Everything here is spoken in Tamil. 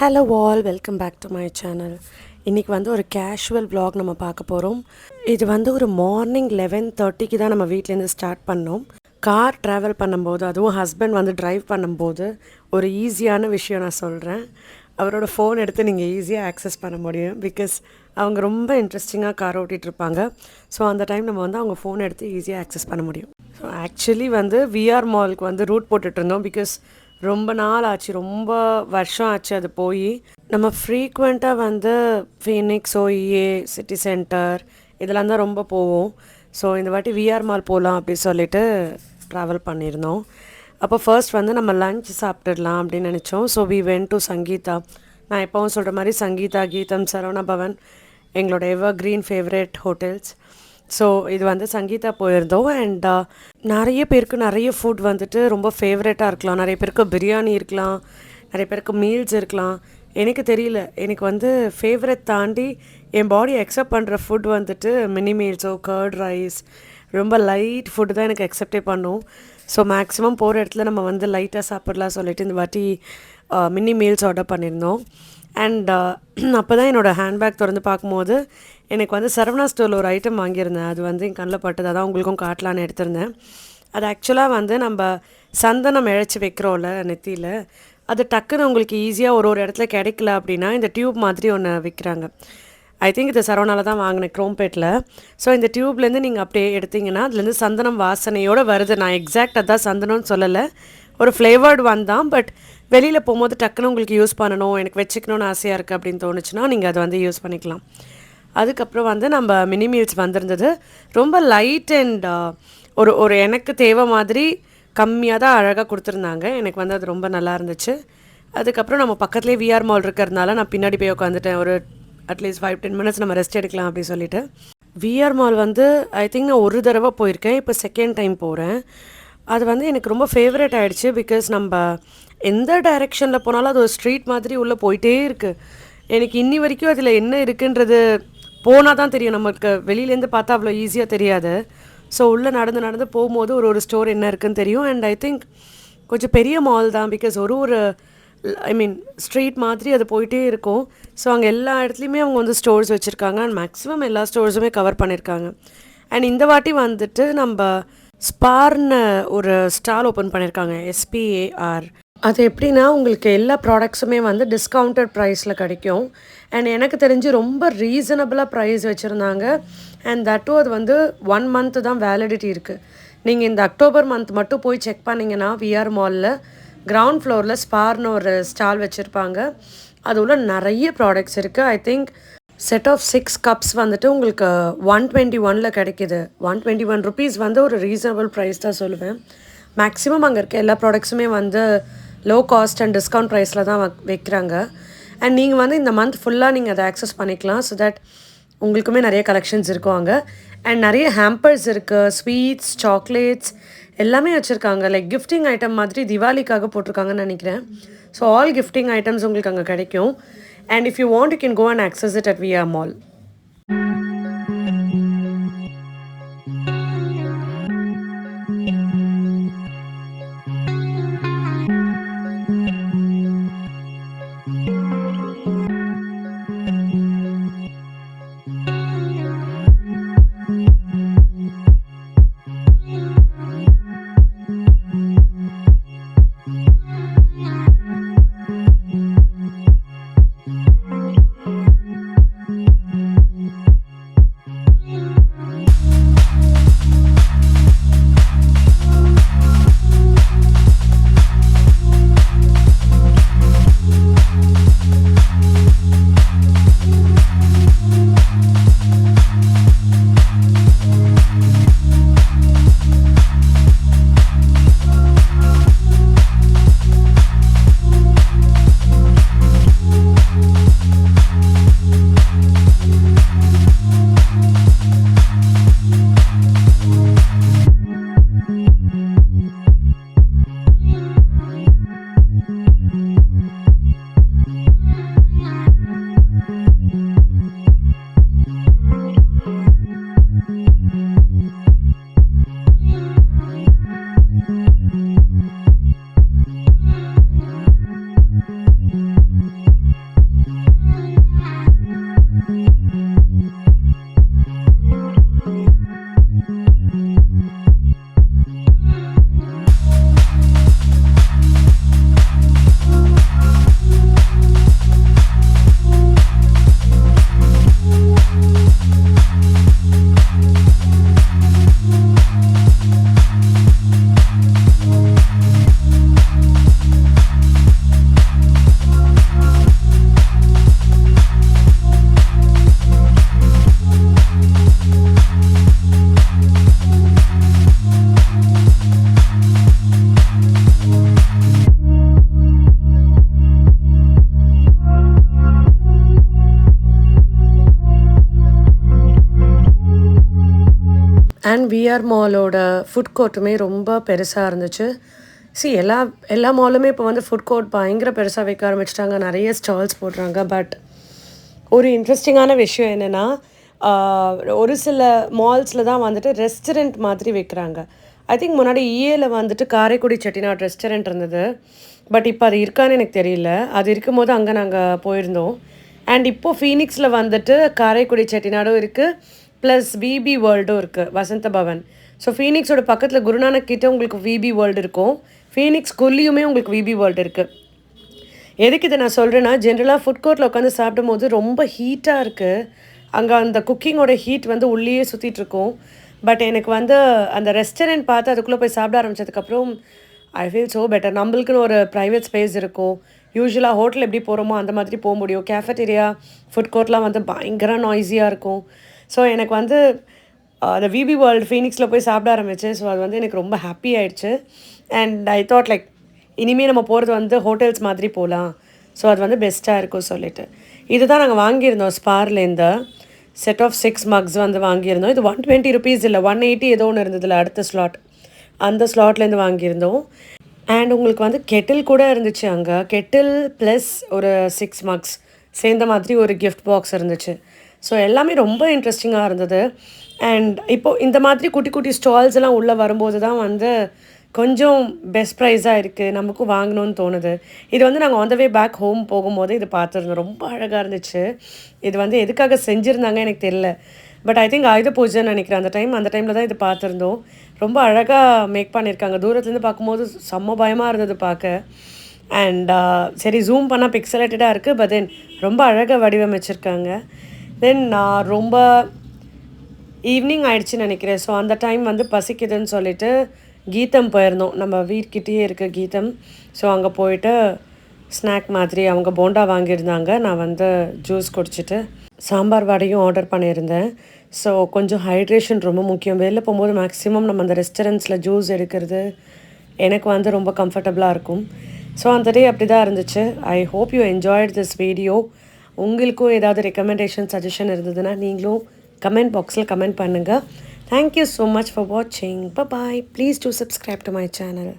Hello all, welcome back to my channel. இன்றைக்கி வந்து ஒரு கேஷுவல் vlog நம்ம பார்க்க போகிறோம். இது வந்து ஒரு மார்னிங் 11:30க்கு தான் நம்ம வீட்டிலேருந்து ஸ்டார்ட் பண்ணோம். கார் ட்ராவல் பண்ணும்போது, அதுவும் ஹஸ்பண்ட் வந்து ட்ரைவ் பண்ணும்போது ஒரு ஈஸியான விஷயம் நான் சொல்கிறேன். அவரோட ஃபோன் எடுத்து நீங்கள் ஈஸியாக ஆக்சஸ் பண்ண முடியும். பிகாஸ் அவங்க ரொம்ப இன்ட்ரெஸ்டிங்காக கார் ஓட்டிகிட்ருப்பாங்க. ஸோ அந்த டைம் நம்ம வந்து அவங்க ஃபோன் எடுத்து ஈஸியாக ஆக்சஸ் பண்ண முடியும். ஸோ ஆக்சுவலி வந்து விஆர் மாலுக்கு வந்து ரூட் போட்டுட்ருந்தோம். பிகாஸ் ரொம்ப நாள் ஆச்சு, ரொம்ப வருஷம் ஆச்சு அது போய். நம்ம ஃப்ரீக்வெண்ட்டாக வந்து ஃபீனிக்ஸ், ஓஇஏ, சிட்டி சென்டர் இதெல்லாம் தான் ரொம்ப போவோம். ஸோ இந்த வாட்டி விஆர் மால் போகலாம் அப்படி சொல்லிட்டு ட்ராவல் பண்ணியிருந்தோம். அப்போ ஃபர்ஸ்ட் வந்து நம்ம லஞ்ச் சாப்பிட்டுடலாம் அப்படின்னு நினச்சோம். So we went to Sangeetha. நான் எப்போவும் சொல்கிற மாதிரி சங்கீதா, கீதம், சரவணா பவன் எங்களோட evergreen favourite hotels. So இது வந்து சங்கீதா போயிருந்தோம். அண்ட் நிறைய பேருக்கு நிறைய ஃபுட் வந்துட்டு ரொம்ப ஃபேவரட்டாக இருக்கலாம். நிறைய பேருக்கு பிரியாணி இருக்கலாம், நிறைய பேருக்கு மீல்ஸ் இருக்கலாம். எனக்கு தெரியல, எனக்கு வந்து ஃபேவரட் தாண்டி என் பாடி அக்செப்ட் பண்ணுற ஃபுட் வந்துட்டு மினி மீல்ஸோ கர்ட் ரைஸ், ரொம்ப லைட் ஃபுட்டு தான் எனக்கு அக்செப்டே பண்ணும். ஸோ மேக்ஸிமம் போகிற இடத்துல நம்ம வந்து லைட்டாக சாப்பிட்லாம் சொல்லிட்டு இந்த வாட்டி மினி மீல்ஸ் ஆர்டர் பண்ணியிருந்தோம். அண்ட் அப்போ தான் என்னோடய ஹேண்ட்பேக் திறந்து பார்க்கும்போது எனக்கு வந்து சரவணா ஸ்டோரில் ஒரு ஐட்டம் வாங்கியிருந்தேன். அது வந்து என் கண்ணில் பட்டது, அதான் உங்களுக்கும் காட்டலான்னு எடுத்திருந்தேன். அது ஆக்சுவலாக வந்து நம்ம சந்தனம் இழைச்சி வைக்கிறோம்ல நெத்தியில், அது டக்குன்னு உங்களுக்கு ஈஸியாக ஒரு இடத்துல கிடைக்கல அப்படின்னா இந்த டியூப் மாதிரி ஒன்று விற்கிறாங்க. ஐ திங்க் இது சரவணாவில் தான் வாங்கினேன், க்ரோம்பேட்டில். ஸோ இந்த டியூப்லேருந்து நீங்கள் அப்படியே எடுத்திங்கன்னா அதுலேருந்து சந்தனம் வாசனையோடு வருது. நான் எக்ஸாக்ட் அதான் சந்தனம்னு சொல்லலை, ஒரு ஃப்ளேவர்டு வந்தான். பட் வெளியில் போகும்போது டக்குன்னு உங்களுக்கு யூஸ் பண்ணணும், எனக்கு வச்சுக்கணுன்னு ஆசையாக இருக்குது அப்படின்னு தோணுச்சுன்னா நீங்கள் அதை வந்து யூஸ் பண்ணிக்கலாம். அதுக்கப்புறம் வந்து நம்ம மினி மீல்ஸ் வந்திருந்தது. ரொம்ப லைட் அண்ட் ஒரு எனக்கு தேவை மாதிரி கம்மியாக தான் அழகாக கொடுத்துருந்தாங்க. எனக்கு வந்து அது ரொம்ப நல்லா இருந்துச்சு. அதுக்கப்புறம் நம்ம பக்கத்துலேயே விஆர் மால் இருக்கிறதுனால நான் பின்னாடி போய் உட்காந்துட்டேன். ஒரு அட்லீஸ்ட் 5-10 மினிட்ஸ் நம்ம ரெஸ்ட் எடுக்கலாம் அப்படின்னு சொல்லிட்டு. விஆர் மால் வந்து ஐ திங்க் நான் ஒரு தடவை போயிருக்கேன், இப்போ செகண்ட் டைம் போகிறேன். அது வந்து எனக்கு ரொம்ப ஃபேவரட் ஆகிடுச்சு. பிகாஸ் நம்ம எந்த டைரெக்ஷனில் போனாலும் அது ஒரு ஸ்ட்ரீட் மாதிரி உள்ளே போயிட்டே இருக்குது. எனக்கு இன்னி வரைக்கும் அதில் என்ன இருக்குன்றது போனால் தான் தெரியும். நமக்கு வெளியிலேருந்து பார்த்தா அவ்வளோ ஈஸியாக தெரியாது. ஸோ உள்ளே நடந்து நடந்து போகும்போது ஒரு ஸ்டோர் என்ன இருக்குதுன்னு தெரியும். அண்ட் ஐ திங்க் கொஞ்சம் பெரிய மால் தான். பிகாஸ் ஒரு ஐ மீன் ஸ்ட்ரீட் மாதிரி அது போயிட்டே இருக்கும். ஸோ அங்கே எல்லா இடத்துலையுமே அவங்க வந்து ஸ்டோர்ஸ் வச்சுருக்காங்க. அண்ட் மேக்ஸிமம் எல்லா ஸ்டோர்ஸுமே கவர் பண்ணியிருக்காங்க. அண்ட் இந்த வாட்டி வந்துட்டு நம்ம ஸ்பார்னு ஒரு ஸ்டால் ஓப்பன் பண்ணியிருக்காங்க, SPAR. அது எப்படின்னா உங்களுக்கு எல்லா ப்ராடக்ட்ஸுமே வந்து டிஸ்கவுண்டட் ப்ரைஸில் கிடைக்கும். அண்ட் எனக்கு தெரிஞ்சு ரொம்ப ரீசனபிளாக ப்ரைஸ் வச்சுருந்தாங்க. அண்ட் தட்டும் அது வந்து 1 மந்த்து தான் வேலிடிட்டி இருக்குது. நீங்கள் இந்த அக்டோபர் மந்த் மட்டும் போய் செக் பண்ணிங்கன்னா விஆர் மாலில் கிரவுண்ட் ஃப்ளோரில் ஸ்பார்னு ஒரு ஸ்டால் வச்சுருப்பாங்க. அது உள்ள நிறைய ப்ராடக்ட்ஸ் இருக்குது. I think set of 6 cups வந்துட்டு உங்களுக்கு 121 கிடைக்கிது. 121 ருபீஸ் வந்து ஒரு ரீசனபிள் ப்ரைஸ் தான் சொல்லுவேன். மேக்ஸிமம் அங்கே இருக்க எல்லா ப்ராடக்ட்ஸுமே வந்து லோ காஸ்ட் அண்ட் டிஸ்கவுண்ட் ப்ரைஸில் தான் வைக்கிறாங்க. அண்ட் நீங்கள் வந்து இந்த மந்த் ஃபுல்லாக நீங்கள் அதை ஆக்சஸ் பண்ணிக்கலாம். ஸோ தட் உங்களுக்குமே நிறைய கலெக்ஷன்ஸ் இருக்கும் அங்கே. அண்ட் நிறைய ஹேம்பர்ஸ் இருக்குது, ஸ்வீட்ஸ், சாக்லேட்ஸ் எல்லாமே வச்சுருக்காங்க. லைக் கிஃப்டிங் ஐட்டம் மாதிரி திவாலிக்காக போட்டிருக்காங்கன்னு நினைக்கிறேன். ஸோ ஆல் கிஃப்டிங் ஐட்டம்ஸ் உங்களுக்கு அங்கே கிடைக்கும். And if you want, you can go and access it at VR Mall. VR மாலோட ஃபுட் கோர்ட்டுமே ரொம்ப பெருசாக இருந்துச்சு. எல்லா எல்லா மாலுமே இப்போ வந்து ஃபுட் கோர்ட் பயங்கர பெருசாக வைக்க ஆரம்பிச்சிட்டாங்க. நிறைய ஸ்டால்ஸ் போடுறாங்க. பட் ஒரு இன்ட்ரெஸ்டிங்கான விஷயம் என்னென்னா, ஒரு சில மால்ஸில் தான் வந்துட்டு ரெஸ்டாரண்ட் மாதிரி வைக்கிறாங்க. ஐ திங்க் முன்னாடி ஈஏல வந்துட்டு காரைக்குடி செட்டிநாடு ரெஸ்டாரண்ட் இருந்தது. பட் இப்போ அது இருக்கான்னு எனக்கு தெரியல. அது இருக்கும்போது அங்கே நாங்கள் போயிருந்தோம். அண்ட் இப்போது ஃபீனிக்ஸில் வந்துட்டு காரைக்குடி செட்டிநாடும் இருக்குது, ப்ளஸ் விபி வேர்ல்டும் இருக்குது, வசந்த பவன். ஸோ ஃபீனிக்ஸோட பக்கத்தில் குருநானக் கிட்ட உங்களுக்கு விபி வேர்ல்டு இருக்கும். ஃபீனிக்ஸ்குள்ளேயுமே உங்களுக்கு விபி வேர்ல்டு இருக்குது. எதுக்கு இதை நான் சொல்கிறேன்னா, ஜென்ரலாக ஃபுட் கோர்ட்டில் உட்காந்து சாப்பிடும்போது ரொம்ப ஹீட்டாக இருக்குது. அங்கே அந்த குக்கிங்கோட ஹீட் வந்து உள்ளேயே சுற்றிட்டுருக்கும். பட் எனக்கு வந்து அந்த ரெஸ்டாரண்ட் பார்த்து அதுக்குள்ளே போய் சாப்பிட ஆரம்பித்ததுக்கப்புறம் ஐ ஃபீல் ஸோ பெட்டர். நம்மளுக்குன்னு ஒரு ப்ரைவேட் ஸ்பேஸ் இருக்கும். யூஸ்வலாக ஹோட்டல் எப்படி போகிறோமோ அந்த மாதிரி போக முடியும். கேஃபெட்டீரியா, ஃபுட் கோர்ட்லாம் வந்து பயங்கர நாய்ஸியாக இருக்கும். ஸோ எனக்கு வந்து அந்த விபி வேர்ல்டு ஃபீனிக்ஸில் போய் சாப்பிட ஆரம்பித்தேன். ஸோ அது வந்து எனக்கு ரொம்ப ஹாப்பி ஆயிடுச்சு. அண்ட் ஐ தாட் லைக் இனிமேல் நம்ம போகிறது வந்து ஹோட்டல்ஸ் மாதிரி போகலாம். ஸோ அது வந்து பெஸ்ட்டாக இருக்கும் சொல்லிட்டு இதுதான் நாங்கள் வாங்கியிருந்தோம். ஸ்பார்லேருந்து செட் ஆஃப் 6 மக்ஸ் வந்து வாங்கியிருந்தோம். இது 120 ருபீஸ் இல்லை 180 ஏதோ ஒன்று இருந்ததில்ல அடுத்த ஸ்லாட், அந்த ஸ்லாட்லேருந்து வாங்கியிருந்தோம். அண்ட் உங்களுக்கு வந்து கெட்டில் கூட இருந்துச்சு. அங்கே கெட்டில் ப்ளஸ் ஒரு 6 மக்ஸ் சேர்ந்த மாதிரி ஒரு கிஃப்ட் பாக்ஸ் இருந்துச்சு. ஸோ எல்லாமே ரொம்ப இன்ட்ரெஸ்டிங்காக இருந்தது. அண்ட் இப்போது இந்த மாதிரி குட்டி குட்டி ஸ்டால்ஸ் எல்லாம் உள்ளே வரும்போது தான் வந்து கொஞ்சம் பெஸ்ட் ப்ரைஸாக இருக்குது, நமக்கும் வாங்கணும்னு தோணுது. இது வந்து நாங்கள் on the way back home போகும்போது இது பார்த்துருந்தோம். ரொம்ப அழகாக இருந்துச்சு. இது வந்து எதுக்காக செஞ்சுருந்தாங்க எனக்கு தெரியல. பட் ஐ திங்க் ஆயுத பூஜைன்னு நினைக்கிறேன். அந்த டைமில் தான் இது பார்த்துருந்தோம். ரொம்ப அழகாக மேக் பண்ணியிருக்காங்க. தூரத்துலேருந்து பார்க்கும்போது செம்ம பயமாக இருந்தது பார்க்க. அண்ட் சரி ஜூம் பண்ணால் பிக்சலேட்டடாக இருக்குது. பட் தென் ரொம்ப அழகாக வடிவமைச்சிருக்காங்க. தென் ரொம்ப ஈவினிங் ஆயிடுச்சுன்னு நினைக்கிறேன். ஸோ அந்த டைம் வந்து பசிக்குதுன்னு சொல்லிட்டு கீதம் போயிருந்தோம். நம்ம வீட்கிட்டேயே இருக்க கீதம். ஸோ அங்கே போயிட்டு ஸ்நாக் மாதிரி அவங்க போண்டா வாங்கியிருந்தாங்க. நான் வந்து ஜூஸ் குடிச்சிட்டு சாம்பார் வடையும் ஆர்டர் பண்ணியிருந்தேன். ஸோ கொஞ்சம் ஹைட்ரேஷன் ரொம்ப முக்கியம். வெளில போகும்போது மேக்ஸிமம் நம்ம அந்த ரெஸ்டாரண்ட்ஸில் ஜூஸ் எடுக்கிறது எனக்கு வந்து ரொம்ப கம்ஃபர்டபுளாக இருக்கும். ஸோ அந்த டே அப்படி தான் இருந்துச்சு. I hope you enjoyed this video. உங்களுக்கும் ஏதாவது ரெக்கமெண்டேஷன் சஜஷன் இருந்ததுன்னா நீங்களும் கமெண்ட் பாக்ஸில் கமெண்ட் பண்ணுங்கள். Thank you so much for watching. Bye bye. Please do subscribe to my channel.